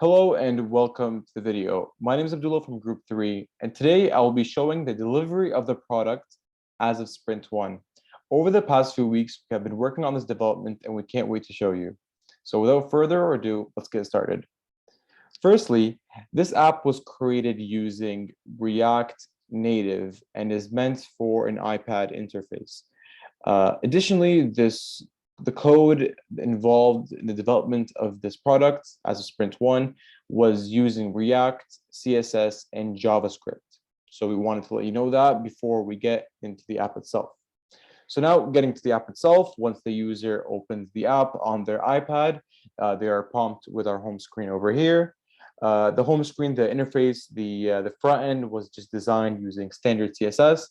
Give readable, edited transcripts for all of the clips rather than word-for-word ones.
Hello and welcome to the video. My name is Abdullah from Group 3, and today I will be showing the delivery of the product as of Sprint 1. Over the past few weeks, we have been working on this development and we can't wait to show you. So without further ado, let's get started. Firstly, this app was created using React Native and is meant for an iPad interface. Additionally, the code involved in the development of this product as a Sprint 1 was using React, CSS, and JavaScript. So we wanted to let you know that before we get into the app itself. So now getting to the app itself, once the user opens the app on their iPad, they are prompted with our home screen over here. The home screen, the interface, the front end was just designed using standard CSS,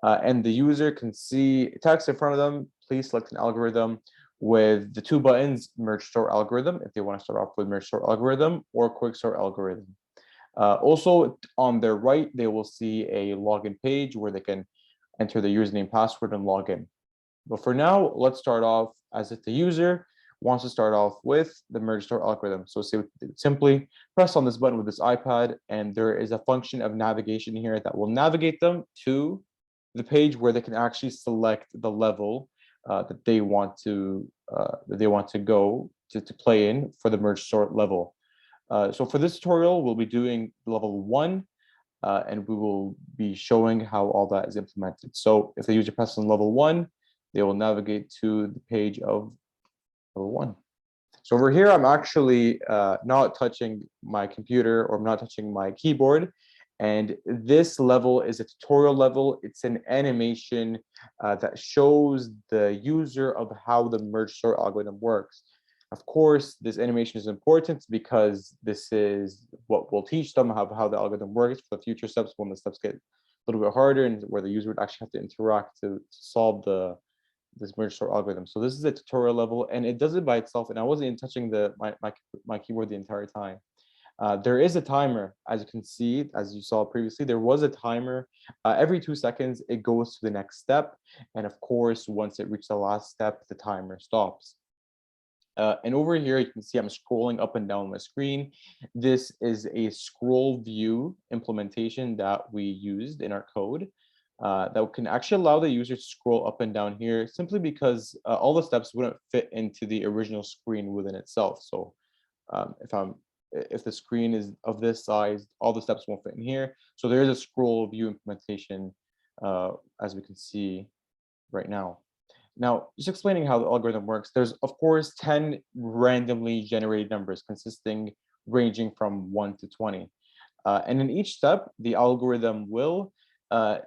and the user can see text in front of them. Please select an algorithm with the two buttons, merge sort algorithm, if they want to start off with merge sort algorithm or quick sort algorithm. Also on their right, they will see a login page where they can enter the username, password, and log in. But for now, let's start off as if the user wants to start off with the merge sort algorithm. So simply press on this button with this iPad, and there is a function of navigation here that will navigate them to the page where they can actually select the level that they want to go to play in for the merge sort level. So for this tutorial, we'll be doing level 1, and we will be showing how all that is implemented. So if the user presses on level 1, they will navigate to the page of level 1. So over here, I'm actually not touching my computer, or I'm not touching my keyboard. And this level is a tutorial level. It's an animation that shows the user of how the merge sort algorithm works. Of course, this animation is important because this is what will teach them how the algorithm works for the future steps when the steps get a little bit harder and where the user would actually have to interact to solve this merge sort algorithm. So this is a tutorial level, and it does it by itself. And I wasn't even touching my keyboard the entire time. There is a timer, as you can see, as you saw previously. There was a timer. Every 2 seconds, it goes to the next step, and of course, once it reaches the last step, the timer stops. And over here, you can see I'm scrolling up and down my screen. This is a scroll view implementation that we used in our code that can actually allow the user to scroll up and down here simply because all the steps wouldn't fit into the original screen within itself. So if the screen is of this size, all the steps won't fit in here. So there is a scroll view implementation, as we can see right now. Now, just explaining how the algorithm works, there's of course 10 randomly generated numbers ranging from 1 to 20. And in each step, the algorithm will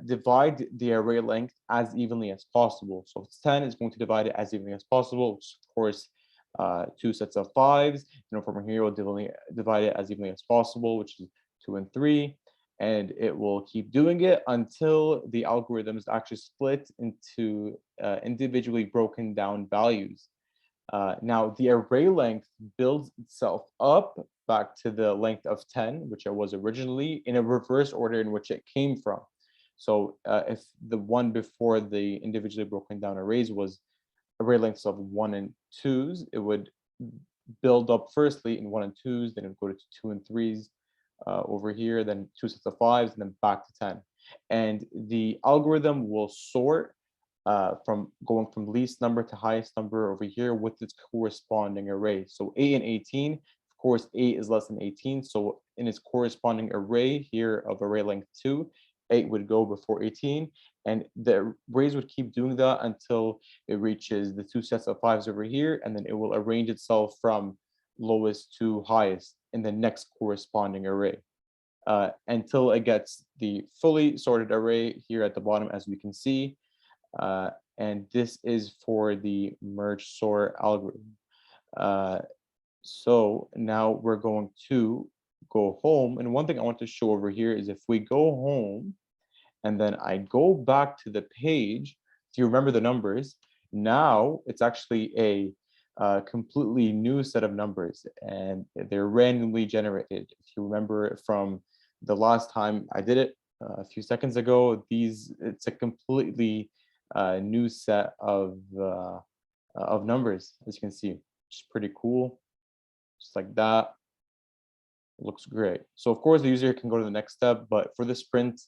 divide the array length as evenly as possible. So if it's 10, it's going to divide it as evenly as possible, which is of course two sets of fives. From here, we'll divide it as evenly as possible, which is 2 and 3. And it will keep doing it until the algorithm is actually split into individually broken down values. Now, the array length builds itself up back to the length of 10, which it was originally, in a reverse order in which it came from. So if the one before the individually broken down arrays was array lengths of 1 and 2s, it would build up firstly in 1 and 2s, then it would go to 2 and 3s, over here, then two sets of fives, and then back to 10. And the algorithm will sort from going from least number to highest number over here with its corresponding array. So 8 and 18, of course, 8 is less than 18. So in its corresponding array here of array length 2, 8 would go before 18. And the arrays would keep doing that until it reaches the two sets of fives over here. And then it will arrange itself from lowest to highest in the next corresponding array until it gets the fully sorted array here at the bottom, as we can see. And this is for the merge sort algorithm. So now we're going to go home. And one thing I want to show over here is if we go home and then I go back to the page, if you remember the numbers, now it's actually a completely new set of numbers, and they're randomly generated. If you remember from the last time I did it a few seconds ago, it's a completely new set of numbers, as you can see, which is pretty cool, just like that. Looks great. So of course the user can go to the next step, but for the sprint,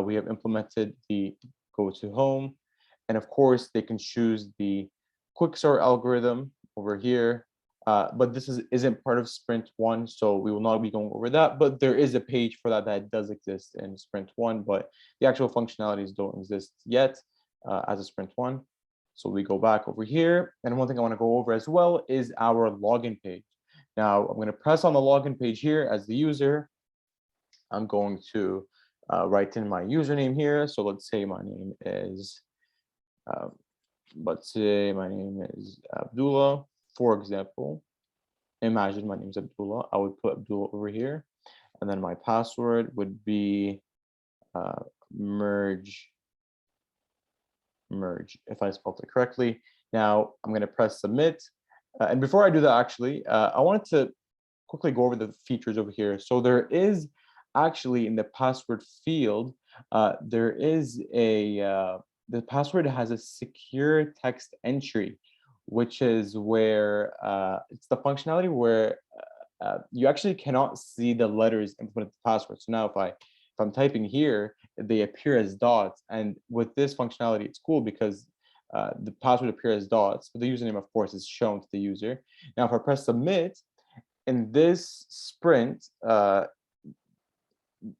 we have implemented the go to home. And of course they can choose the quick start algorithm over here. But this isn't part of sprint one, so we will not be going over that, but there is a page for that that does exist in sprint one, but the actual functionalities don't exist yet as a sprint one. So we go back over here. And one thing I want to go over as well is our login page. Now I'm going to press on the login page here as the user. I'm going to write in my username here. So let's say my name is, Abdullah, for example. Imagine my name is Abdullah. I would put Abdullah over here. And then my password would be merge, if I spelled it correctly. Now I'm going to press submit. And before I do that, actually, I wanted to quickly go over the features over here. So there is actually in the password field, there is the password has a secure text entry, which is where it's the functionality where you actually cannot see the letters implemented the password. So now if I'm typing here, they appear as dots. And with this functionality, it's cool because the password appears as dots, but the username, of course, is shown to the user. Now, if I press submit, in this sprint,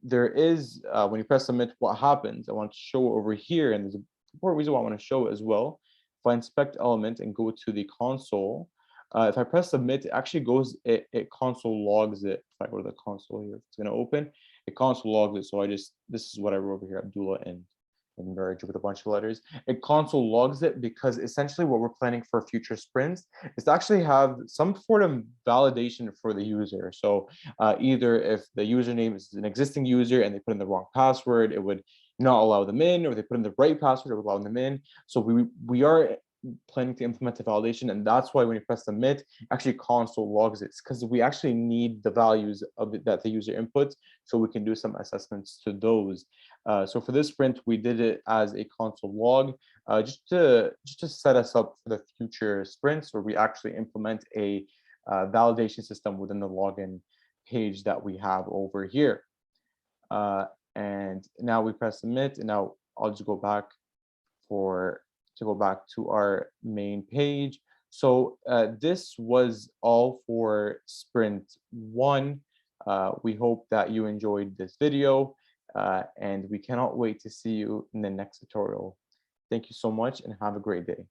there is, when you press submit, what happens, I want to show over here, and there's a important reason why I want to show it as well. If I inspect element and go to the console, if I press submit, it actually goes, it console logs it. If I go to the console here, it's going to open, it console logs it. So this is what I wrote over here, Abdullah and merge with a bunch of letters. It console logs it because essentially what we're planning for future sprints is to actually have some sort of validation for the user. So either if the username is an existing user and they put in the wrong password, it would not allow them in, or they put in the right password, it would allow them in. So we are planning to implement a validation, and that's why when you press submit, actually console logs it, because we actually need the values of that the user inputs so we can do some assessments to those. So for this sprint, we did it as a console log, just to set us up for the future sprints where we actually implement a validation system within the login page that we have over here. And now we press submit, and now I'll just go back to our main page. So this was all for sprint one. We hope that you enjoyed this video, and we cannot wait to see you in the next tutorial. Thank you so much and have a great day.